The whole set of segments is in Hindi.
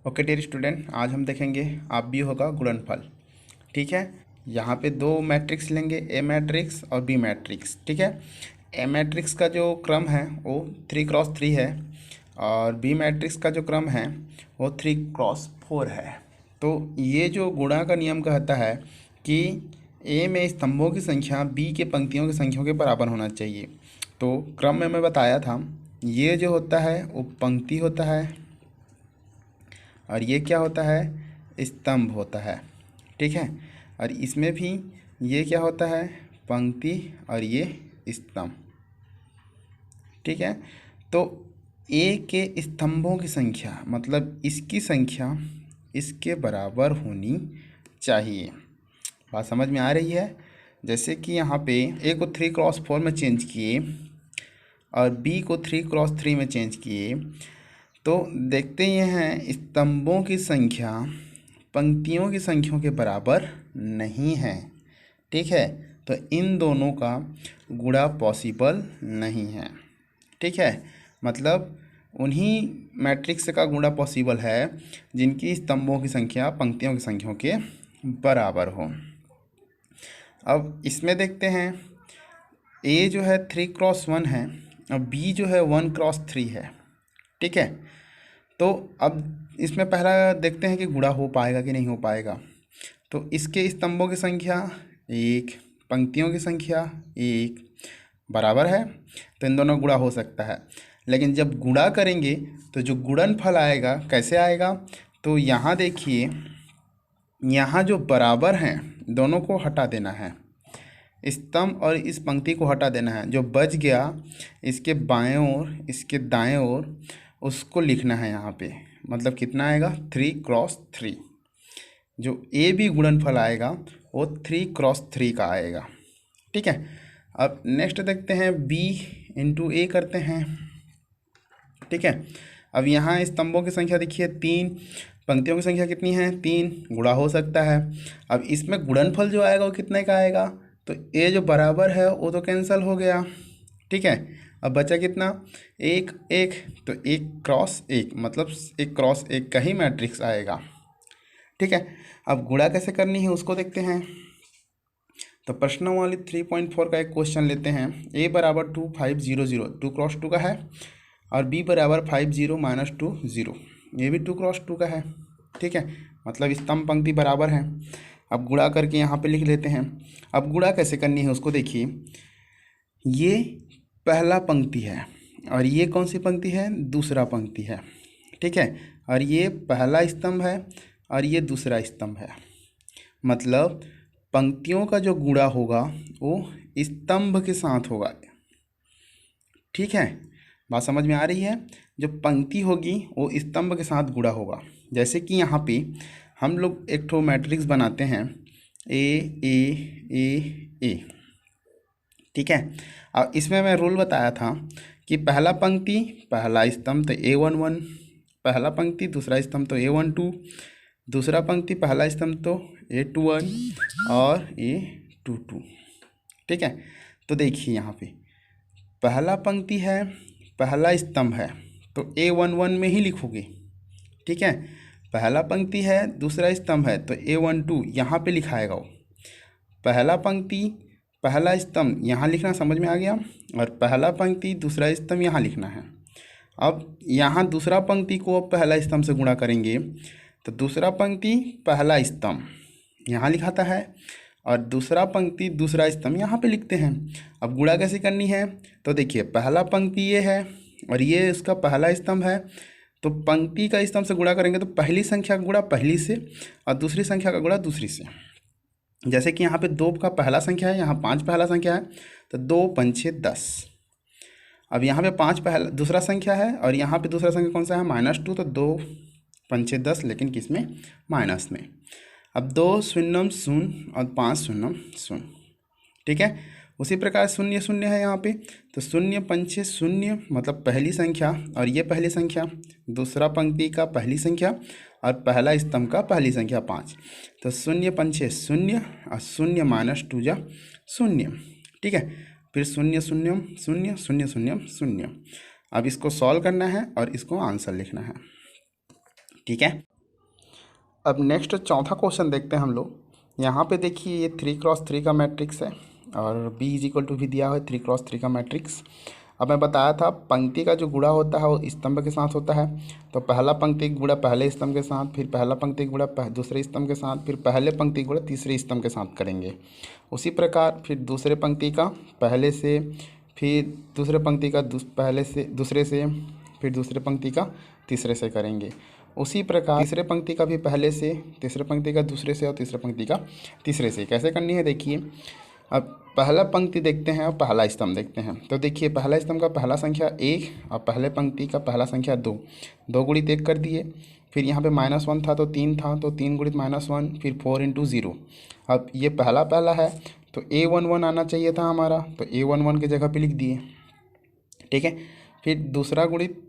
ओके डियर स्टूडेंट, आज हम देखेंगे आप भी होगा गुणनफल। ठीक है, यहाँ पे दो मैट्रिक्स लेंगे, ए मैट्रिक्स और बी मैट्रिक्स। ठीक है, ए मैट्रिक्स का जो क्रम है वो 3x3 है और बी मैट्रिक्स का जो क्रम है वो 3x4 है। तो ये जो गुणा का नियम कहता है कि ए में स्तंभों की संख्या बी के पंक्तियों की संख्याओं के बराबर होना चाहिए। तो क्रम में मैं बताया था, ये जो होता है वो पंक्ति होता है और ये क्या होता है, स्तंभ होता है। ठीक है, और इसमें भी ये क्या होता है, पंक्ति और ये स्तंभ। ठीक है, तो ए के स्तंभों की संख्या मतलब इसकी संख्या इसके बराबर होनी चाहिए। बात समझ में आ रही है? जैसे कि यहाँ पे ए को 3x4 में चेंज किए और बी को 3x3 में चेंज किए, तो देखते ये हैं स्तंभों की संख्या पंक्तियों की संख्याओं के बराबर नहीं है। ठीक है, तो इन दोनों का गुणा पॉसिबल नहीं है। ठीक है, मतलब उन्हीं मैट्रिक्स का गुणा पॉसिबल है जिनकी स्तंभों की संख्या पंक्तियों की संख्याओं के बराबर हो। अब इसमें देखते हैं, ए जो है 3x1 है और बी जो है 1x3 है। ठीक है, तो अब इसमें पहला देखते हैं कि गुणा हो पाएगा कि नहीं हो पाएगा। तो इसके स्तंभों की संख्या 1, पंक्तियों की संख्या 1 बराबर है, तो इन दोनों गुणा हो सकता है। लेकिन जब गुणा करेंगे तो जो गुणनफल आएगा कैसे आएगा, तो यहाँ देखिए, यहाँ जो बराबर हैं दोनों को हटा देना है, स्तंभ और इस पंक्ति को हटा देना है। जो बच गया इसके बाएं ओर इसके दाएं ओर उसको लिखना है यहाँ पे। मतलब कितना आएगा, 3x3। जो ए बी गुणनफल आएगा वो 3x3 का आएगा। ठीक है, अब नेक्स्ट देखते हैं, बी इंटू ए करते हैं। ठीक है, अब यहाँ स्तंभों की संख्या देखिए 3, पंक्तियों की संख्या कितनी है, 3, गुणा हो सकता है। अब इसमें गुणनफल जो आएगा वो कितने का आएगा, तो ए जो बराबर है वो तो कैंसिल हो गया। ठीक है, अब बचा कितना, 1 1, तो 1x1 मतलब 1x1 का ही मैट्रिक्स आएगा। ठीक है, अब गुणा कैसे करनी है उसको देखते हैं। तो प्रश्नावली 3.4 का एक क्वेश्चन लेते हैं। ए बराबर 2 5 0 0 2x2 का है और बी बराबर 5 0 -2 0, ये भी 2x2 का है। ठीक है, मतलब स्तंभ पंक्ति बराबर है। अब गुणा करके यहाँ पे लिख लेते हैं। अब गुणा कैसे करनी है उसको देखिए, ये पहला पंक्ति है और ये कौन सी पंक्ति है, दूसरा पंक्ति है। ठीक है, और ये पहला स्तंभ है और ये दूसरा स्तंभ है। मतलब पंक्तियों का जो गुणा होगा वो स्तंभ के साथ होगा। ठीक है, बात समझ में आ रही है? जो पंक्ति होगी वो स्तंभ के साथ गुणा होगा। जैसे कि यहाँ पे हम लोग एक ठो मैट्रिक्स बनाते हैं, ए ए ए ए। ठीक है, अब इसमें मैं रूल बताया था कि पहला पंक्ति पहला स्तंभ तो A11, पहला पंक्ति दूसरा स्तंभ तो A12, दूसरा पंक्ति पहला स्तंभ तो A21 और A22। ठीक है, तो देखिए यहाँ पे पहला पंक्ति है पहला स्तंभ है तो A11 में ही लिखोगे। ठीक है, पहला पंक्ति है दूसरा स्तंभ है तो A12 यहाँ पे लिखाएगा वो। पहला पंक्ति पहला स्तंभ यहाँ लिखना, समझ में आ गया, और पहला पंक्ति दूसरा स्तंभ यहाँ लिखना है। अब यहाँ दूसरा पंक्ति को पहला स्तंभ से गुणा करेंगे तो दूसरा पंक्ति पहला स्तंभ यहाँ लिखाता है और दूसरा पंक्ति दूसरा स्तंभ यहाँ पे लिखते हैं। अब गुणा कैसे करनी है, तो देखिए पहला पंक्ति ये है और ये इसका पहला स्तंभ है, तो पंक्ति का स्तंभ से गुणा करेंगे तो पहली संख्या का गुणा पहली से और दूसरी संख्या का गुणा दूसरी से। जैसे कि यहाँ पे 2 का पहला संख्या है, यहाँ 5 पहला संख्या है, तो 2 5 6 10। अब यहाँ पे 5 पहला दूसरा संख्या है और यहाँ पे दूसरा संख्या कौन सा है, -2, तो 2 5 6 10, लेकिन किस में, माइनस में। अब 2 0 0 और 5 0 0। ठीक है, उसी प्रकार 0 0 है यहाँ पे, तो 0 5 6 0 मतलब पहली संख्या और ये पहली संख्या, दूसरा पंक्ति का पहली संख्या और पहला स्तंभ का पहली संख्या 5, तो 0 5 6 0 और 0 -2 जा 0। ठीक है, फिर 0 0 0 0 0 0। अब इसको सॉल्व करना है और इसको आंसर लिखना है। ठीक है, अब नेक्स्ट चौथा क्वेश्चन देखते हैं हम लोग। यहाँ पे देखिए ये 3x3 का मैट्रिक्स है और b इज इक्वल टू भी दिया हुआ है 3x3 का मैट्रिक्स। अब मैं बताया था पंक्ति का जो गुणा होता है वो स्तंभ के साथ होता है। तो पहला पंक्ति गुणा पहले स्तंभ के साथ, फिर पहला पंक्ति गुणा दूसरे स्तंभ के साथ, फिर पहले पंक्ति गुणा तीसरे स्तंभ के साथ करेंगे। उसी प्रकार फिर दूसरे पंक्ति का पहले से, फिर दूसरे पंक्ति का पहले से दूसरे से, फिर दूसरे पंक्ति का तीसरे से करेंगे। उसी प्रकार तीसरे पंक्ति का भी पहले से, तीसरे पंक्ति का दूसरे से और तीसरे पंक्ति का तीसरे से। कैसे करनी है देखिए। अब पहला पंक्ति देखते हैं और पहला स्तंभ देखते हैं। तो देखिए पहला स्तंभ का पहला संख्या 1 और पहले पंक्ति का पहला संख्या 2, 2 गुणित 1 कर दिए। फिर यहाँ पे -1 था तो 3 था, तो 3 गुणित -1, फिर 4 × 0। अब ये पहला है तो A11 आना चाहिए था हमारा, तो A11 की जगह पे लिख दिए। ठीक है। फिर दूसरा गुणित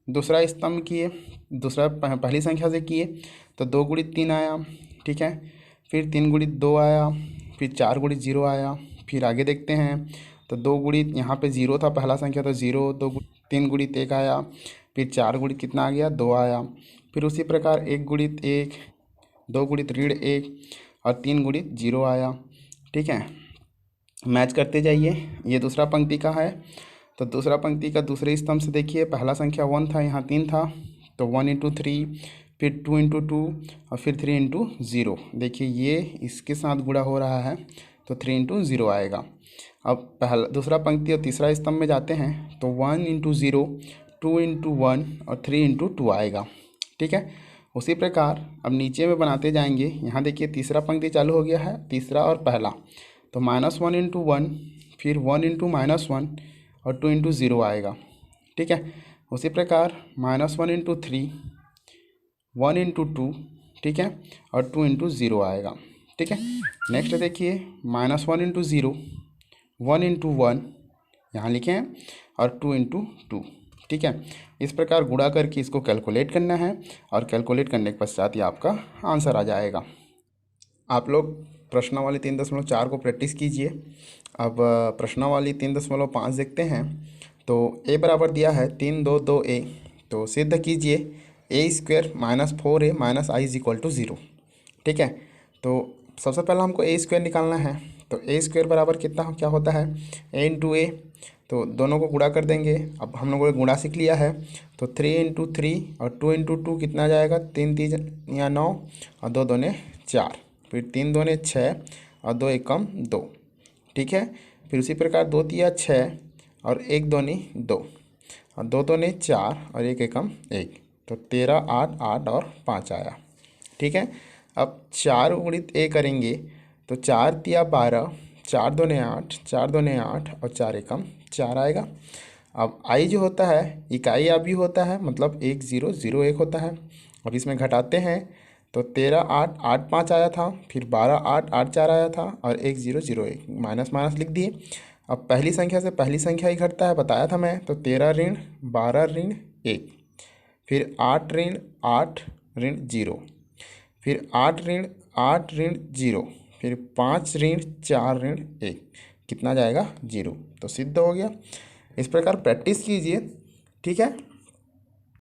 दूसरा स्तंभ किए, दूसरा पहली संख्या से किए तो 2 गुणित 3 आया। ठीक है। फिर 3 गुणित 2 आया, फिर 4 गुणित 0 आया। फिर आगे देखते हैं तो 2 गुणित यहाँ पे 0 था पहला संख्या तो 0, 3 गुणित 1 आया। फिर 4 गुणित कितना आ गया 2 आया। फिर उसी प्रकार 1 गुणित 1, 2 गुणित ऋण 1 और 3 गुणित 0 आया। ठीक है। मैच करते जाइए। ये दूसरा पंक्ति का है तो दूसरा पंक्ति का दूसरे स्तंभ से देखिए पहला संख्या 1 था, यहाँ 3 था तो 1 × 3, फिर 2 × 2 और फिर 3 × 0। देखिए ये इसके साथ गुणा हो रहा है तो 3 × 0 आएगा। अब पहला दूसरा पंक्ति और तीसरा स्तंभ में जाते हैं तो 1 × 0, 2 × 1 और 3 × 2 आएगा। ठीक है। उसी प्रकार अब नीचे में बनाते जाएंगे। यहाँ देखिए तीसरा पंक्ति चालू हो गया है, तीसरा और पहला, तो -1 × 1, फिर 1 × -1 और 2 × 0 आएगा। ठीक है। उसी प्रकार -1 × 3, 1 × 2, ठीक है, और 2 × 0 आएगा। ठीक है। नेक्स्ट देखिए -1 × 0, 1 × 1 यहाँ लिखे हैं और 2 × 2। ठीक है। इस प्रकार गुणा करके इसको कैलकुलेट करना है और कैलकुलेट करने के पश्चात ही आपका आंसर आ जाएगा। आप लोग प्रश्नावली 3.4 को प्रैक्टिस कीजिए। अब प्रश्नावली 3.5 देखते हैं। तो a बराबर दिया है 3, 2, 2a, तो सिद्ध कीजिए a² - 4a - i = 0। ठीक है। तो सबसे पहला हमको a² निकालना है। तो a² बराबर कितना क्या होता है a × a, तो दोनों को गुणा कर देंगे। अब हम लोगों ने गुणा सीख लिया है तो 3 × 3 और 2 × 2 कितना आ जाएगा 3 3 या 9 और 2 2 4, फिर 3 2 6 और 2 1 2। ठीक है। फिर उसी प्रकार 2 3 6 और 1 2 2 और 2 2 4 और 1 1 1, तो 13 8 8 और 5 आया। ठीक है। अब 4 गुणित a करेंगे तो 4 3 12, 4 2 8, 4 2 8 और 4 1 4 आएगा। अब i जो होता है इकाई अवधि होता है, मतलब 1 0 0 1 होता है। अब इसमें घटाते हैं तो 13 8 8 5 आया था, फिर 12 8 8 4 आया था और 1 0 0 1 माइनस माइनस लिख दिए। अब पहली संख्या से पहली संख्या ही घटता है, बताया था मैं। तो 13 ऋण 12 ऋण 1, फिर 8 ऋण 8 ऋण 0, फिर 8 ऋण 8 ऋण 0, फिर 5 ऋण 4 ऋण 1, कितना जाएगा 0। तो सिद्ध हो गया। इस प्रकार प्रैक्टिस कीजिए। ठीक है।